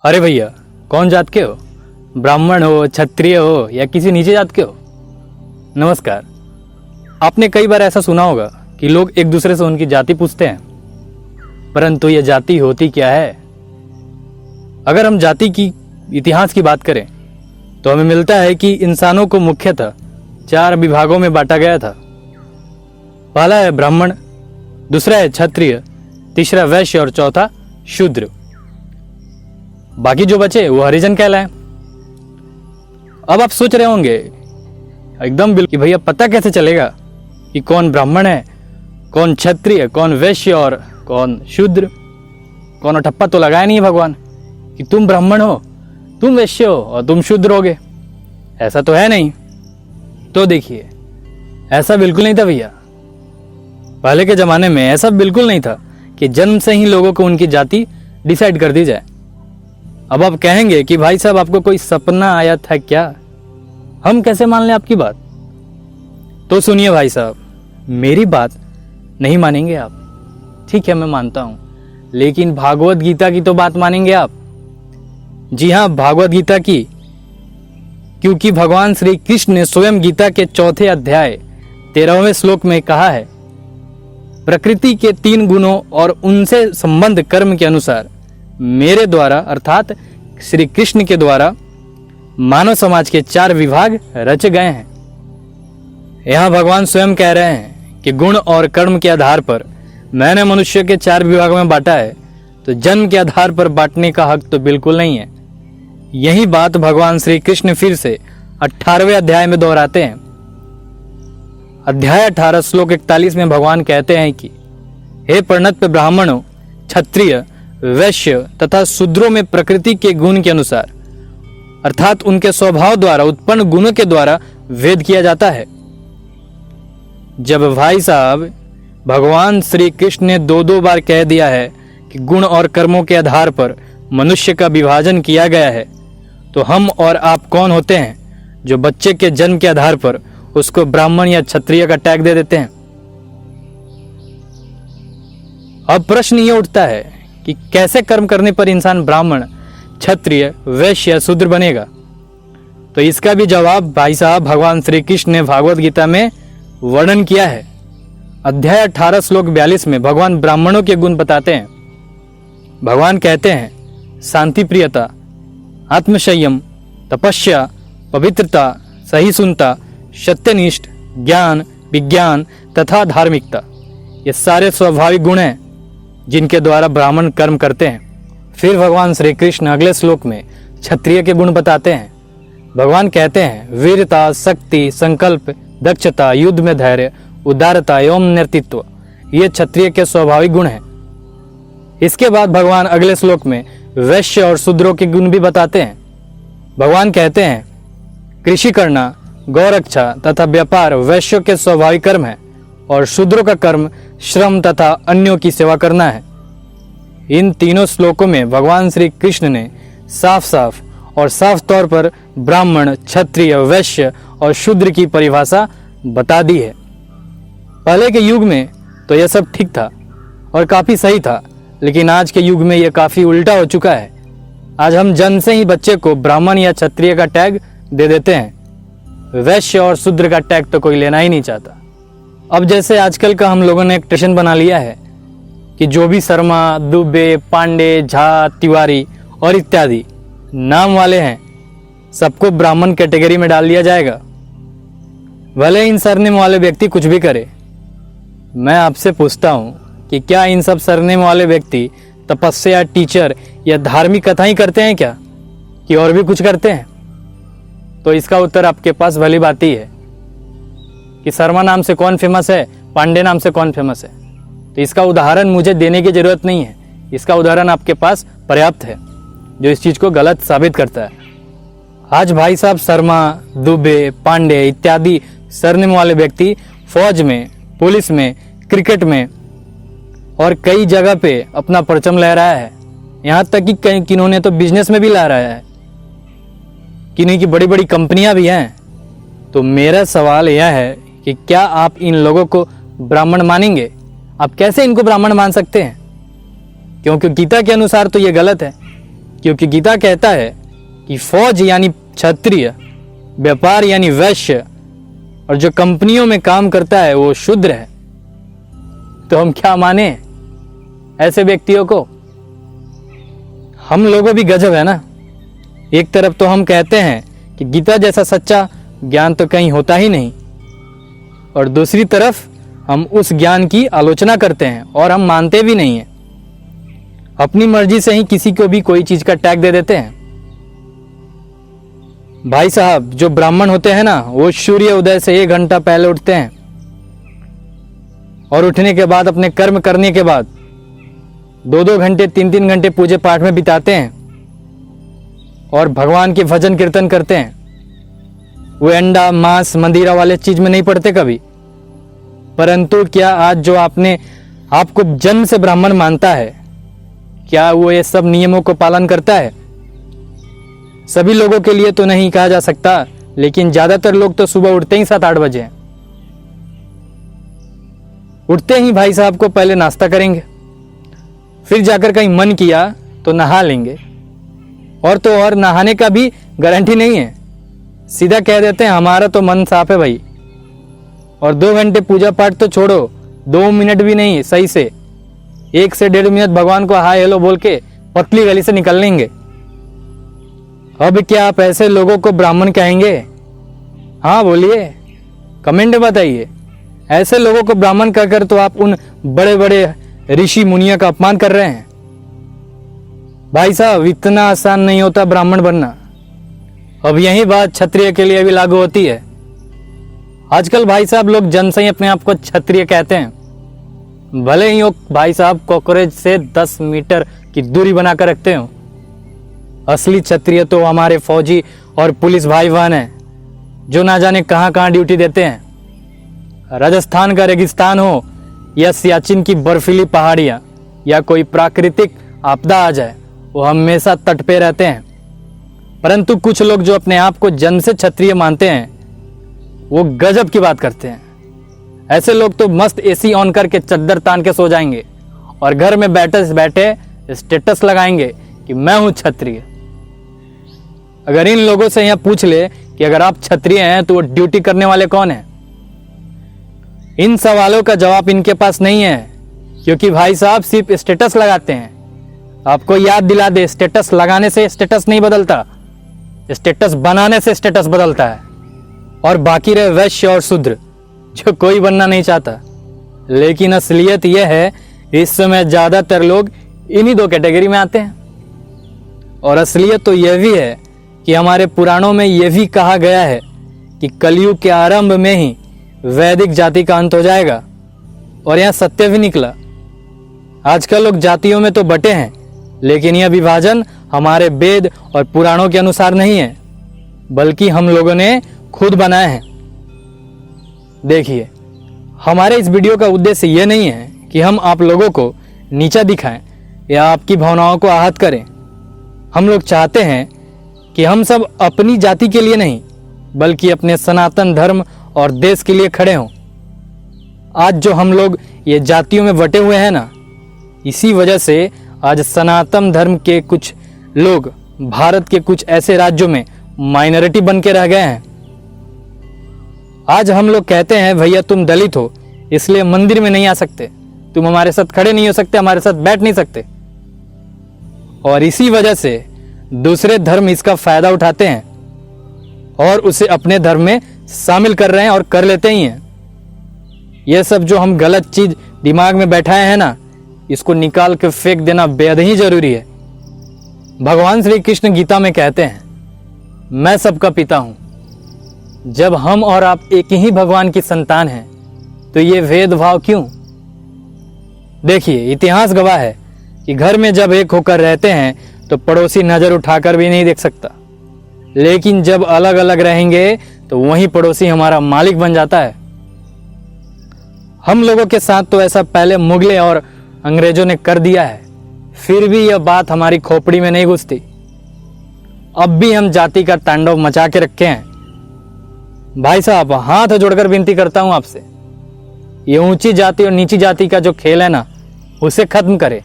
अरे भैया, कौन जात के हो? ब्राह्मण हो, क्षत्रिय हो या किसी नीचे जात के हो? नमस्कार। आपने कई बार ऐसा सुना होगा कि लोग एक दूसरे से उनकी जाति पूछते हैं, परंतु यह जाति होती क्या है? अगर हम जाति की इतिहास की बात करें तो हमें मिलता है कि इंसानों को मुख्यतः 4 विभागों में बांटा गया था। पहला है ब्राह्मण, दूसरा है क्षत्रिय, तीसरा वैश्य और चौथा शूद्र। बाकी जो बचे वो हरिजन कहलाए। अब आप सोच रहे होंगे एकदम बिल्कुल कि भैया पता कैसे चलेगा कि कौन ब्राह्मण है, कौन क्षत्रिय, कौन वैश्य और कौन शूद्र? कौन ठप्पा तो लगाया नहीं है भगवान कि तुम ब्राह्मण हो, तुम वैश्य हो और तुम शूद्र होगे। ऐसा तो है नहीं। तो देखिए, ऐसा बिल्कुल नहीं था भैया। पहले के जमाने में ऐसा बिल्कुल नहीं था कि जन्म से ही लोगों को उनकी जाति डिसाइड कर दी जाए। अब आप कहेंगे कि भाई साहब आपको कोई सपना आया था क्या? हम कैसे मान लें आपकी बात? तो सुनिए भाई साहब, मेरी बात नहीं मानेंगे आप, ठीक है मैं मानता हूं, लेकिन भागवत गीता की तो बात मानेंगे आप। जी हां, भागवत गीता की, क्योंकि भगवान श्री कृष्ण ने स्वयं गीता के 4 अध्याय 13वें श्लोक में कहा है, प्रकृति के 3 गुणों और उनसे संबंध कर्म के अनुसार मेरे द्वारा अर्थात श्री कृष्ण के द्वारा मानव समाज के 4 विभाग रचे गए हैं। यहां भगवान स्वयं कह रहे हैं कि गुण और कर्म के आधार पर मैंने मनुष्य के 4 विभागों में बांटा है, तो जन्म के आधार पर बांटने का हक तो बिल्कुल नहीं है। यही बात भगवान श्री कृष्ण फिर से 18वें अध्याय में दोहराते हैं। अध्याय 18 श्लोक 41 में भगवान कहते हैं कि हे प्रणत ब्राह्मणों, क्षत्रिय, वैश्य तथा शूद्रों में प्रकृति के गुण के अनुसार अर्थात उनके स्वभाव द्वारा उत्पन्न गुणों के द्वारा भेद किया जाता है। जब भाई साहब भगवान श्री कृष्ण ने 2 बार कह दिया है कि गुण और कर्मों के आधार पर मनुष्य का विभाजन किया गया है, तो हम और आप कौन होते हैं जो बच्चे के जन्म के आधार पर उसको ब्राह्मण या क्षत्रिय का टैग दे देते हैं? अब प्रश्न ये उठता है कि कैसे कर्म करने पर इंसान ब्राह्मण, क्षत्रिय, वैश्य या शूद्र बनेगा? तो इसका भी जवाब भाई साहब भगवान श्री कृष्ण ने भागवत गीता में वर्णन किया है। अध्याय 18 श्लोक 42 में भगवान ब्राह्मणों के गुण बताते हैं। भगवान कहते हैं, शांति प्रियता, आत्मसंयम, तपस्या, पवित्रता, सहिष्णुता, सत्यनिष्ठ, ज्ञान, विज्ञान तथा धार्मिकता, ये सारे स्वाभाविक गुण हैं जिनके द्वारा ब्राह्मण कर्म करते हैं। फिर भगवान श्री कृष्ण अगले श्लोक में क्षत्रिय के गुण बताते हैं। भगवान कहते हैं, वीरता, शक्ति, संकल्प, दक्षता, युद्ध में धैर्य, उदारता एवं नेतृत्व, ये क्षत्रिय के स्वाभाविक गुण हैं। इसके बाद भगवान अगले श्लोक में वैश्य और शूद्रों के गुण भी बताते हैं। भगवान कहते हैं, कृषि करना, गौरक्षा तथा व्यापार वैश्यों के स्वाभाविक कर्म है और शूद्रों का कर्म श्रम तथा अन्यों की सेवा करना है। इन तीनों श्लोकों में भगवान श्री कृष्ण ने साफ तौर पर ब्राह्मण, क्षत्रिय, वैश्य और शूद्र की परिभाषा बता दी है। पहले के युग में तो यह सब ठीक था और काफी सही था, लेकिन आज के युग में यह काफी उल्टा हो चुका है। आज हम जन्म से ही बच्चे को ब्राह्मण या क्षत्रिय का टैग दे देते हैं। वैश्य और शूद्र का टैग तो कोई लेना ही नहीं चाहता। अब जैसे आजकल का हम लोगों ने एक ट्रेडिशन बना लिया है कि जो भी शर्मा, दुबे, पांडे, झा, तिवारी और इत्यादि नाम वाले हैं, सबको ब्राह्मण कैटेगरी में डाल दिया जाएगा, भले इन सरनेम वाले व्यक्ति कुछ भी करे। मैं आपसे पूछता हूं कि क्या इन सब सरनेम वाले व्यक्ति तपस्या, टीचर या धार्मिक कथा ही करते हैं क्या, कि और भी कुछ करते हैं? तो इसका उत्तर आपके पास भली बात ही है कि शर्मा नाम से कौन फेमस है, पांडे नाम से कौन फेमस है। तो इसका उदाहरण मुझे देने की जरूरत नहीं है, इसका उदाहरण आपके पास पर्याप्त है जो इस चीज को गलत साबित करता है। आज भाई साहब शर्मा, दुबे, पांडे इत्यादि सरनेम वाले व्यक्ति फौज में, पुलिस में, क्रिकेट में और कई जगह पे अपना परचम लहराया है। यहाँ तक कि किन्होंने तो बिजनेस में भी लहराया है, किन्हीं की बड़ी बड़ी कंपनियां भी हैं। तो मेरा सवाल यह है कि क्या आप इन लोगों को ब्राह्मण मानेंगे? आप कैसे इनको ब्राह्मण मान सकते हैं? क्योंकि गीता के अनुसार तो ये गलत है। क्योंकि गीता कहता है कि फौज यानी क्षत्रिय, व्यापार यानी वैश्य, और जो कंपनियों में काम करता है वो शूद्र है। तो हम क्या माने ऐसे व्यक्तियों को? हम लोगों भी गजब है ना। एक तरफ तो हम कहते हैं कि गीता जैसा सच्चा ज्ञान तो कहीं होता ही नहीं, और दूसरी तरफ हम उस ज्ञान की आलोचना करते हैं और हम मानते भी नहीं हैं। अपनी मर्जी से ही किसी को भी कोई चीज का टैग दे देते हैं। भाई साहब, जो ब्राह्मण होते हैं ना, वो सूर्य उदय से 1 घंटा पहले उठते हैं और उठने के बाद अपने कर्म करने के बाद 2-2 घंटे 3-3 घंटे पूजे पाठ में बिताते हैं और भगवान के भजन कीर्तन करते हैं। वो अंडा मांस मंदिरा वाले चीज में नहीं पड़ते कभी। परंतु क्या आज जो आपको जन्म से ब्राह्मण मानता है, क्या वो ये सब नियमों को पालन करता है? सभी लोगों के लिए तो नहीं कहा जा सकता, लेकिन ज्यादातर लोग तो सुबह उठते ही 7-8 बजे हैं। उठते ही भाई साहब को पहले नाश्ता करेंगे, फिर जाकर कहीं मन किया तो नहा लेंगे, और तो और नहाने का भी गारंटी नहीं है। सीधा कह देते हैं हमारा तो मन साफ है भाई, और 2 घंटे पूजा पाठ तो छोड़ो, 2 मिनट भी नहीं, सही से 1 से 1.5 मिनट भगवान को हाय हेलो बोल के पतली गली से निकल लेंगे। अब क्या आप ऐसे लोगों को ब्राह्मण कहेंगे? हाँ बोलिए, कमेंट में बताइए। ऐसे लोगों को ब्राह्मण कहकर तो आप उन बड़े बड़े ऋषि मुनियों का अपमान कर रहे हैं। भाई साहब, इतना आसान नहीं होता ब्राह्मण बनना। अब यही बात क्षत्रिय के लिए भी लागू होती है। आजकल भाई साहब लोग जन से ही अपने आप को क्षत्रिय कहते हैं, भले ही वो भाई साहब कॉकरोच से 10 मीटर की दूरी बनाकर रखते हो। असली क्षत्रिय तो हमारे फौजी और पुलिस भाई बहन हैं, जो ना जाने कहां कहां ड्यूटी देते हैं। राजस्थान का रेगिस्तान हो या सियाचिन की बर्फीली पहाड़ियां या कोई प्राकृतिक आपदा आ जाए, वो हमेशा तट पे रहते हैं। परंतु कुछ लोग जो अपने आप को जन्म से क्षत्रिय मानते हैं, वो गजब की बात करते हैं। ऐसे लोग तो मस्त एसी ऑन करके चद्दर तान के सो जाएंगे और घर में बैठे बैठे स्टेटस लगाएंगे कि मैं हूं क्षत्रिय। अगर इन लोगों से यह पूछ ले कि अगर आप क्षत्रिय हैं तो वो ड्यूटी करने वाले कौन हैं, इन सवालों का जवाब इनके पास नहीं है, क्योंकि भाई साहब सिर्फ स्टेटस लगाते हैं। आपको याद दिला दे, स्टेटस लगाने से स्टेटस नहीं बदलता, स्टेटस बनाने से स्टेटस बदलता है। और बाकी रहे वैश्य और शूद्र, जो कोई बनना नहीं चाहता। लेकिन असलियत यह है, इस समय ज्यादातर लोग इन्हीं 2 कैटेगरी में आते हैं। और असलियत तो यह भी है कि हमारे पुराणों में यह भी कहा गया है कि कलयुग के आरंभ में ही वैदिक जाति का अंत हो जाएगा, और यह सत्य भी निकला। आजकल लोग जातियों में तो बटे हैं, लेकिन यह विभाजन हमारे वेद और पुराणों के अनुसार नहीं है, बल्कि हम लोगों ने खुद बनाए हैं। देखिए, हमारे इस वीडियो का उद्देश्य यह नहीं है कि हम आप लोगों को नीचा दिखाएं या आपकी भावनाओं को आहत करें। हम लोग चाहते हैं कि हम सब अपनी जाति के लिए नहीं, बल्कि अपने सनातन धर्म और देश के लिए खड़े हों। आज जो हम लोग ये जातियों में बटे हुए हैं ना, इसी वजह से आज सनातन धर्म के कुछ लोग भारत के कुछ ऐसे राज्यों में माइनॉरिटी बन के रह गए हैं। आज हम लोग कहते हैं भैया तुम दलित हो, इसलिए मंदिर में नहीं आ सकते, तुम हमारे साथ खड़े नहीं हो सकते, हमारे साथ बैठ नहीं सकते। और इसी वजह से दूसरे धर्म इसका फायदा उठाते हैं और उसे अपने धर्म में शामिल कर रहे हैं और कर लेते ही हैं। यह सब जो हम गलत चीज दिमाग में बैठाए हैं ना, इसको निकाल के फेंक देना बेहद ही जरूरी है। भगवान श्री कृष्ण गीता में कहते हैं, मैं सबका पिता हूं। जब हम और आप एक ही भगवान की संतान हैं, तो ये भेदभाव क्यों? देखिए, इतिहास गवाह है कि घर में जब एक होकर रहते हैं तो पड़ोसी नजर उठाकर भी नहीं देख सकता, लेकिन जब अलग अलग रहेंगे तो वही पड़ोसी हमारा मालिक बन जाता है। हम लोगों के साथ तो ऐसा पहले मुगलों और अंग्रेजों ने कर दिया है, फिर भी यह बात हमारी खोपड़ी में नहीं घुसती। अब भी हम जाति का तांडव मचा के रखे हैं। भाई साहब, हाथ जोड़कर विनती करता हूं आपसे, ये ऊंची जाति और नीची जाति का जो खेल है ना, उसे खत्म करें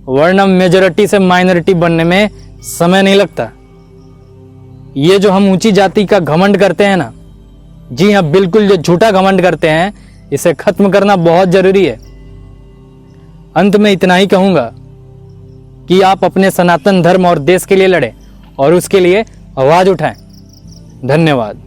वरना मेजॉरिटी से माइनॉरिटी बनने में समय नहीं लगता। ये जो हम ऊंची जाति का घमंड करते हैं ना, जी हाँ बिल्कुल, जो झूठा घमंड करते हैं, इसे खत्म करना बहुत जरूरी है। अंत में इतना ही कहूंगा कि आप अपने सनातन धर्म और देश के लिए लड़ें और उसके लिए आवाज उठाएं। धन्यवाद।